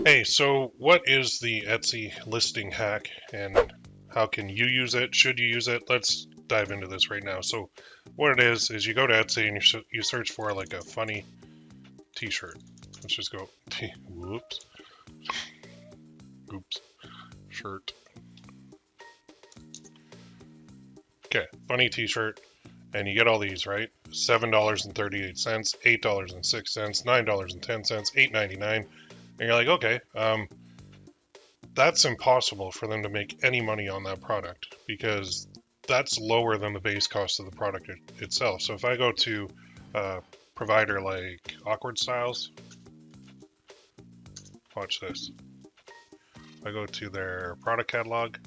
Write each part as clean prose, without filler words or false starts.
Hey, so what is the Etsy listing hack and how can you use it? Should you use it? Let's dive into this right now. So, what it is you go to Etsy and you search for like a funny t-shirt. Let's just go, whoops, oops, shirt. Okay, funny t-shirt. And you get all these, right? $7.38, $8.06, $9.10, $8.99. And you're like, okay, that's impossible for them to make any money on that product because that's lower than the base cost of the product itself. So if I go to a provider like Awkward Styles, watch this. I go to their product catalog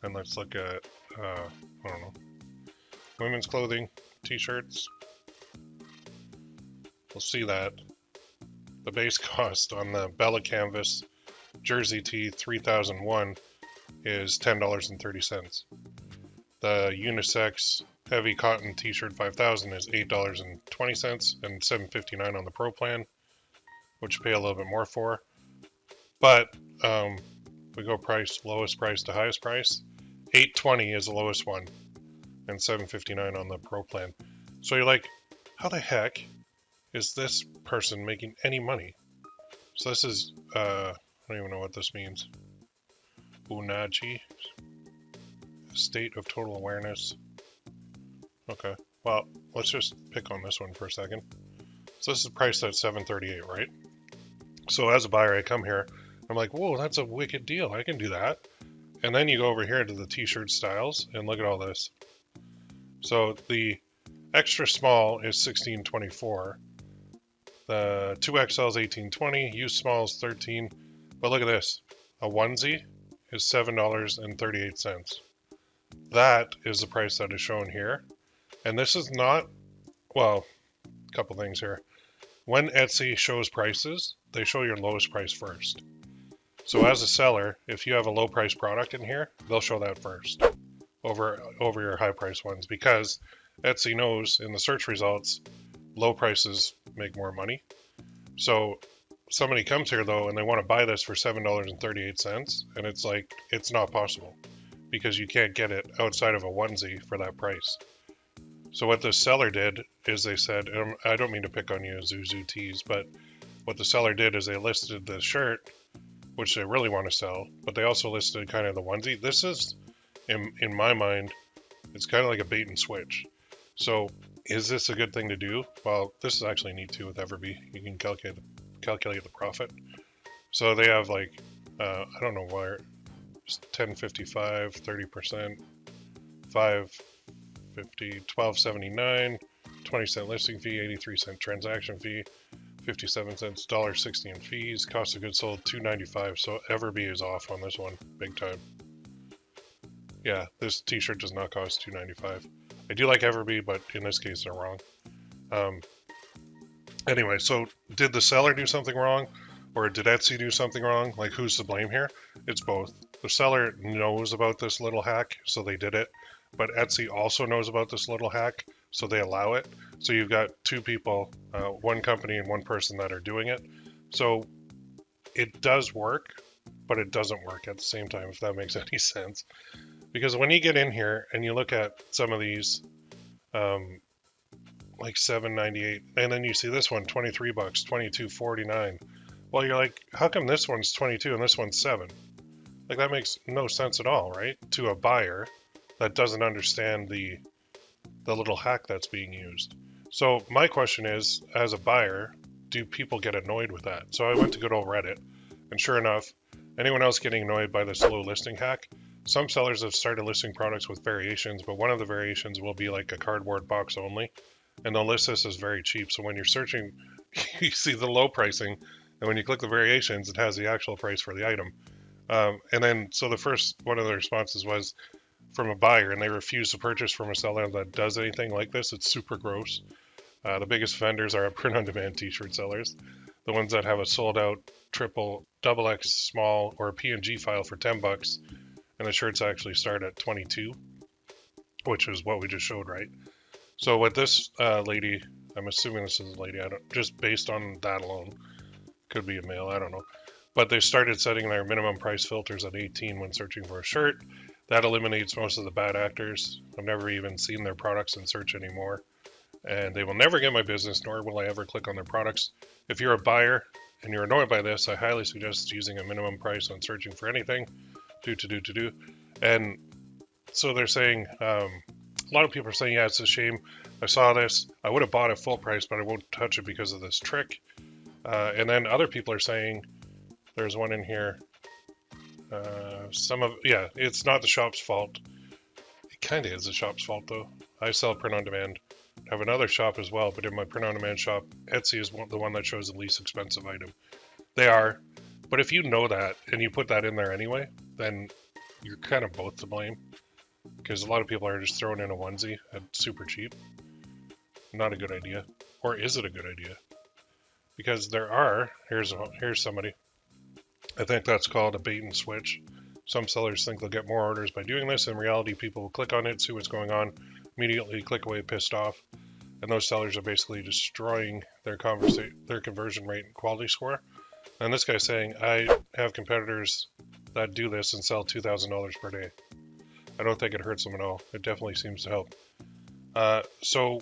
and let's look at, I don't know, women's clothing, t-shirts. We'll see that the base cost on the Bella Canvas Jersey Tee 3001 is $10.30. The unisex heavy cotton t-shirt 5000 is $8.20 and $7.59 on the Pro plan, which you pay a little bit more for. But we go lowest price to highest price. $8.20 is the lowest one, and $7.59 on the Pro plan. So you're like, how the heck is this person making any money? So this is I don't even know what this means. Unaji, state of total awareness. Okay, well, let's just pick on this one for a second. So this is priced at $7.38, right? So as a buyer, I come here, I'm like, whoa, that's a wicked deal. I can do that. And then you go over here to the t-shirt styles and look at all this. So the extra small is $16.24. The 2XL is $18.20. U small is $13. But look at this. A onesie is $7.38. That is the price that is shown here. And this is not, well, a couple things here. When Etsy shows prices, they show your lowest price first. So as a seller, if you have a low price product in here, they'll show that first over your high price ones because Etsy knows in the search results, low prices make more money. So somebody comes here though and they want to buy this for $7.38 and it's like it's not possible because you can't get it outside of a onesie for that price. So what the seller did is they said, I don't mean to pick on you Zuzu tees, but what the seller did is they listed the shirt, which they really want to sell, but they also listed kind of the onesie. This is, in my mind, it's kind of like a bait and switch. So is this a good thing to do? Well, this is actually neat too with Everbee. You can calculate the profit. So they have like, I don't know where, 10.55, 30%, 5.50, 12.79, 20-cent listing fee, 83-cent transaction fee, 57 cents, $1.60 in fees, cost of goods sold $2.95. So Everbee is off on this one, big time. Yeah, this t-shirt does not cost $2.95. I do like Everbee, but in this case they're wrong. Anyway, so did the seller do something wrong? Or did Etsy do something wrong? Like, who's to blame here? It's both. The seller knows about this little hack, so they did it. But Etsy also knows about this little hack, so they allow it. So you've got two people, one company and one person that are doing it. So it does work, but it doesn't work at the same time, if that makes any sense. Because when you get in here and you look at some of these, like $7.98, and then you see this one, $23, $22.49. Well, you're like, how come this one's 22 and this one's 7? Like, that makes no sense at all, right? To a buyer that doesn't understand the little hack that's being used. So my question is, as a buyer, do people get annoyed with that? So I went to good old Reddit, and sure enough, anyone else getting annoyed by this low listing hack? Some sellers have started listing products with variations, but one of the variations will be like a cardboard box only, and they'll list this as very cheap. So when you're searching, you see the low pricing, and when you click the variations, it has the actual price for the item. And then, so the first one of the responses was from a buyer, and they refuse to purchase from a seller that does anything like this. It's super gross. The biggest vendors are print-on-demand t-shirt sellers, the ones that have a sold-out double X small or a PNG file for $10, and the shirts actually start at 22, which is what we just showed, right? So what this lady, I'm assuming this is a lady, just based on that alone, could be a male, I don't know. but they started setting their minimum price filters at 18 when searching for a shirt. That eliminates most of the bad actors. I've never even seen their products in search anymore, and they will never get my business, nor will I ever click on their products. If you're a buyer and you're annoyed by this, I highly suggest using a minimum price when searching for anything. And so they're saying, a lot of people are saying, yeah, it's a shame. I saw this. I would have bought it full price, but I won't touch it because of this trick. And then other people are saying, there's one in here. It's not the shop's fault. It kind of is the shop's fault, though. I sell print on demand. I have another shop as well, but in my print on demand shop, Etsy is the one that shows the least expensive item. They are. But if you know that and you put that in there anyway, then you're kind of both to blame. Because a lot of people are just throwing in a onesie at super cheap. Not a good idea. Or is it a good idea? Because there are, here's somebody. I think that's called a bait and switch. Some sellers think they'll get more orders by doing this. In reality, people will click on it, see what's going on, immediately click away pissed off. And those sellers are basically destroying their conversion rate and quality score. And this guy's saying, I have competitors that do this and sell $2,000 per day. I don't think it hurts them at all. It definitely seems to help. So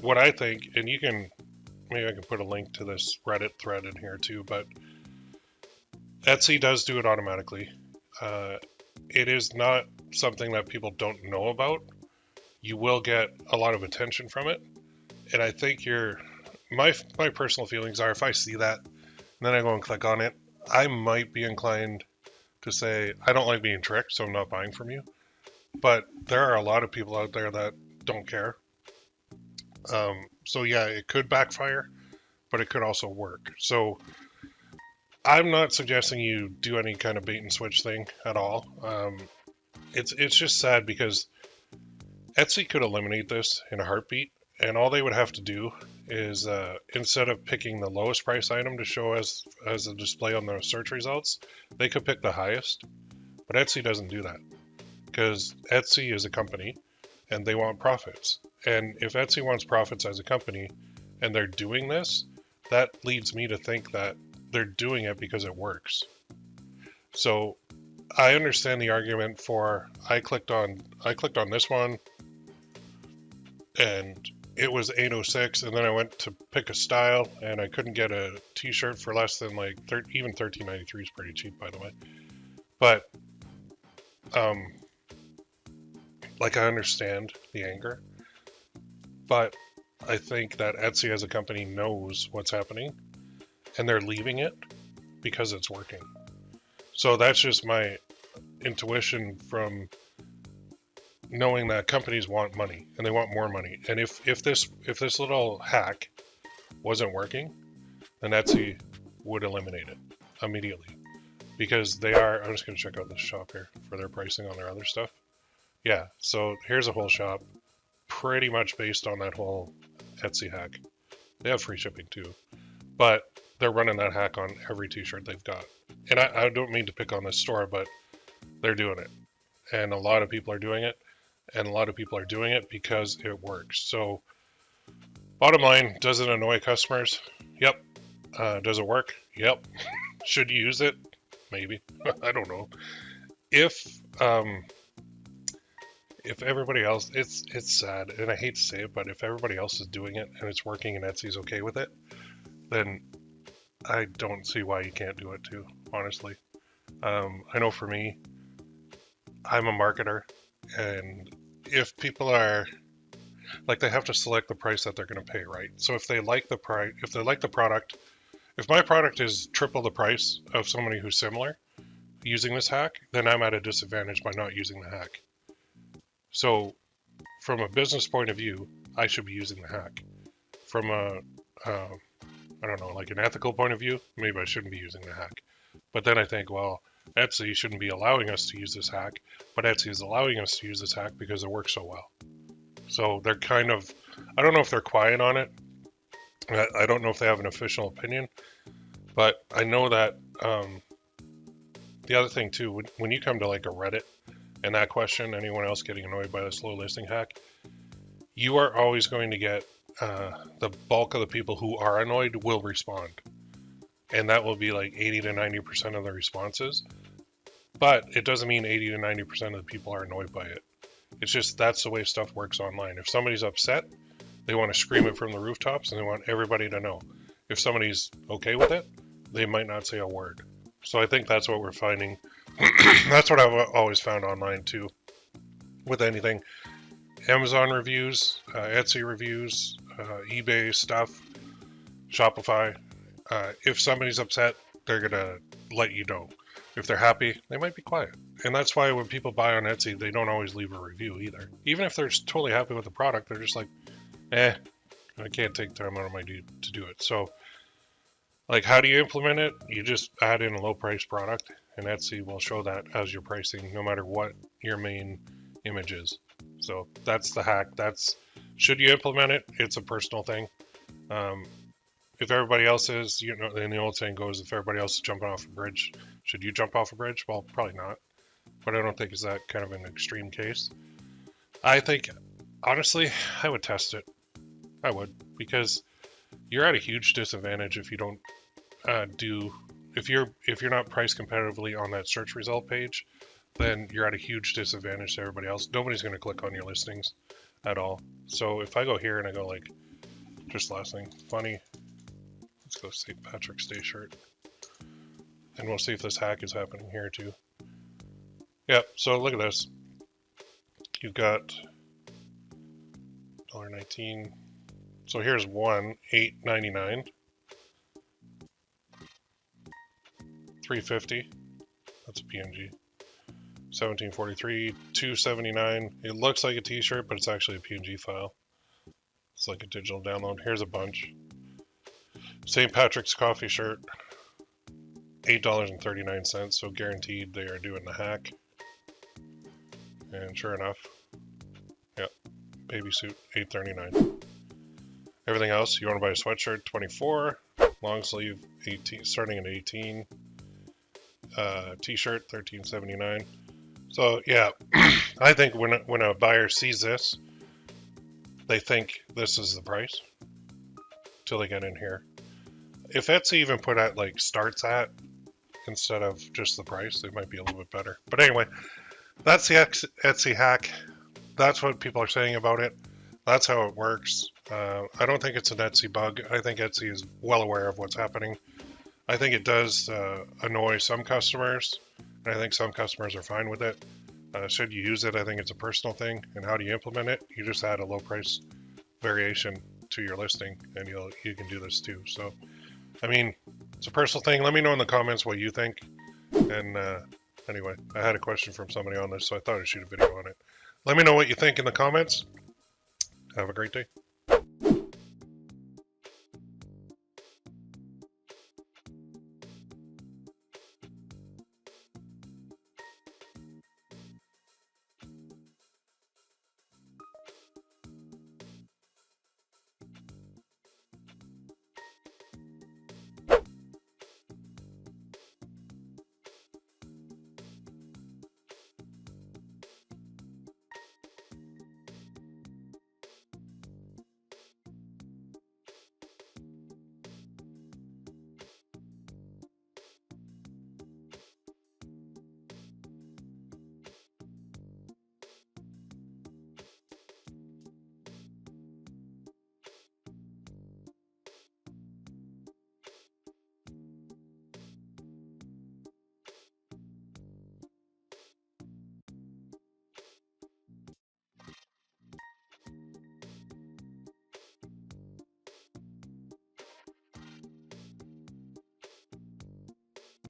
what I think, and maybe I can put a link to this Reddit thread in here too, but Etsy does do it automatically. It is not something that people don't know about. You will get a lot of attention from it. And I think my personal feelings are, if I see that, and then I go and click on it, I might be inclined to say, I don't like being tricked, so I'm not buying from you. But there are a lot of people out there that don't care. So yeah, it could backfire, but it could also work. So I'm not suggesting you do any kind of bait and switch thing at all. It's just sad because Etsy could eliminate this in a heartbeat, and all they would have to do is instead of picking the lowest price item to show as a display on the search results, they could pick the highest. But Etsy doesn't do that because Etsy is a company and they want profits. And if Etsy wants profits as a company and they're doing this, that leads me to think that they're doing it because it works. So I understand the argument for I clicked on this one and it was $8.06, and then I went to pick a style and I couldn't get a t-shirt for less than even $13.93 is pretty cheap, by the way. But I understand the anger, but I think that Etsy as a company knows what's happening and they're leaving it because it's working. So that's just my intuition from knowing that companies want money and they want more money. And if this little hack wasn't working, then Etsy would eliminate it immediately because they are. I'm just going to check out this shop here for their pricing on their other stuff. Yeah, so here's a whole shop pretty much based on that whole Etsy hack. They have free shipping too, but they're running that hack on every t-shirt they've got. And I don't mean to pick on this store, but they're doing it. And a lot of people are doing it. And a lot of people are doing it because it works. So bottom line, does it annoy customers? Yep. Does it work? Yep. Should you use it? Maybe. I don't know. If everybody else, it's sad, and I hate to say it, but if everybody else is doing it and it's working and Etsy's okay with it, then I don't see why you can't do it too, honestly. I know for me, I'm a marketer, and if people are they have to select the price that they're going to pay, right? So if they like the price, if they like the product, if my product is triple the price of somebody who's similar using this hack, then I'm at a disadvantage by not using the hack. So from a business point of view, I should be using the hack. From a I don't know, an ethical point of view, maybe I shouldn't be using the hack. But then I think, well, Etsy shouldn't be allowing us to use this hack, but Etsy is allowing us to use this hack because it works so well. So they're kind of, I don't know if they're quiet on it. I don't know if they have an official opinion, but I know that the other thing too, when you come to a Reddit and that question, anyone else getting annoyed by the slow listing hack, you are always going to get the bulk of the people who are annoyed will respond. and that will be like 80 to 90% of the responses. But it doesn't mean 80 to 90% of the people are annoyed by it. It's just that's the way stuff works online. If somebody's upset, they want to scream it from the rooftops and they want everybody to know. If somebody's okay with it, they might not say a word. So I think that's what we're finding. That's what I've always found online too. With anything, Amazon reviews, Etsy reviews, eBay stuff, Shopify. If somebody's upset, they're gonna let you know. If they're happy, they might be quiet. And that's why when people buy on Etsy, they don't always leave a review either. Even if they're totally happy with the product, they're just like, I can't take time out of my day to do it. So, like, how do you implement it? You just add in a low price product, and Etsy will show that as your pricing, no matter what your main image is. So that's the hack. Should you implement it? It's a personal thing. If everybody else is, and the old saying goes, if everybody else is jumping off a bridge, should you jump off a bridge? Well, probably not. But I don't think it's that kind of an extreme case. I think, honestly, I would test it. I would, because you're at a huge disadvantage if you don't if you're not priced competitively on that search result page, then you're at a huge disadvantage to everybody else. Nobody's going to click on your listings at all. So if I go here and I go like, just last thing, funny, let's go St. Patrick's Day shirt, and we'll see if this hack is happening here too. Yep, so look at this. You've got $1.19. So here's one, $8.99. $3.50. That's a PNG. $17.43. $2.79. It looks like a t-shirt, but it's actually a PNG file. It's like a digital download. Here's a bunch. St. Patrick's coffee shirt. $8.39. So guaranteed they are doing the hack. And sure enough, yep, baby suit, $8.39. Everything else, you want to buy a sweatshirt, $24. Long sleeve, $18, starting at $18. T-shirt, $13.79. So yeah, I think when a buyer sees this, they think this is the price till they get in here. If Etsy even put at like starts at instead of just the price, it might be a little bit better. But anyway, that's the Etsy hack. That's what people are saying about it. That's how it works. I don't think it's an Etsy bug. I think Etsy is well aware of what's happening. I think it does annoy some customers, and I think some customers are fine with it. Should you use it? I think it's a personal thing. And how do you implement it? You just add a low price variation to your listing, and you can do this too. So, I mean, it's a personal thing. Let me know in the comments what you think. And anyway, I had a question from somebody on this, so I thought I'd shoot a video on it. Let me know what you think in the comments. Have a great day.